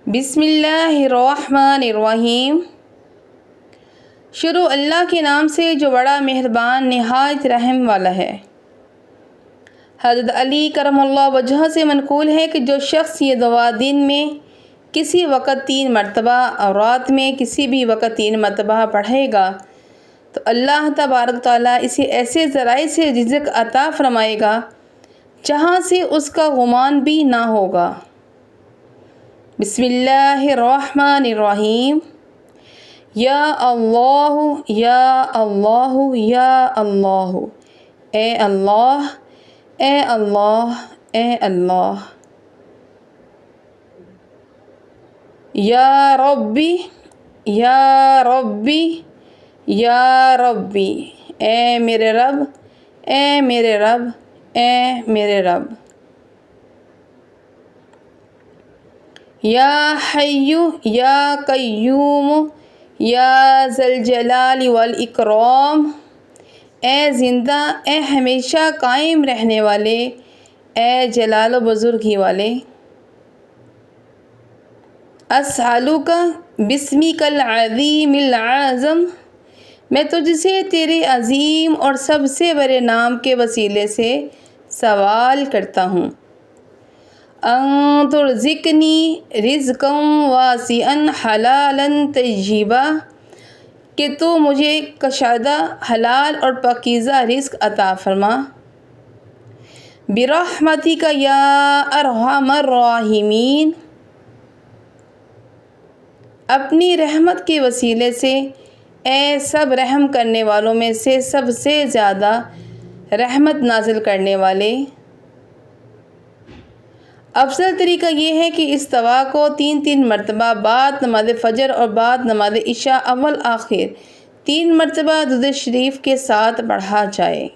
بسم اللہ الرحمن الرحیم۔ شروع اللہ کے نام سے جو بڑا مہربان نہایت رحم والا ہے۔ حضرت علی کرم اللہ وجہہ سے منقول ہے کہ جو شخص یہ دعا دن میں کسی وقت 3 مرتبہ اور رات میں کسی بھی وقت 3 مرتبہ پڑھے گا تو اللہ تبارک تعالیٰ اسے ایسے ذرائع سے رزق عطا فرمائے گا جہاں سے اس کا گمان بھی نہ ہوگا۔ بسم اللہ الرحمن الرحیم۔ یا اللہ یا اللہ یا اللہ، اے اللہ اے اللہ اے اللہ۔ یا ربی یا ربی یا ربی، اے میرے رب اے میرے رب اے میرے رب۔ یا حی یا قیوم یا ذی الجلال والاکرام، اے زندہ اے ہمیشہ قائم رہنے والے، اے جلال و بزرگی والے۔ اسألک باسمک العظیم العظم، میں تجھ سے تیرے عظیم اور سب سے بڑے نام کے وسیلے سے سوال کرتا ہوں۔ ان ترزقنی رزقا واسعا حلالا طیبا، کہ تو مجھے کشادہ حلال اور پاکیزہ رزق عطا فرما۔ برحمتک یا ارحم الراحمین، اپنی رحمت کے وسیلے سے اے سب رحم کرنے والوں میں سے سب سے زیادہ رحمت نازل کرنے والے۔ افضل طریقہ یہ ہے کہ اس دعا کو 3 مرتبہ بعد نماز فجر اور بعد نماز عشاء اول آخر 3 مرتبہ درود شریف کے ساتھ پڑھا جائے۔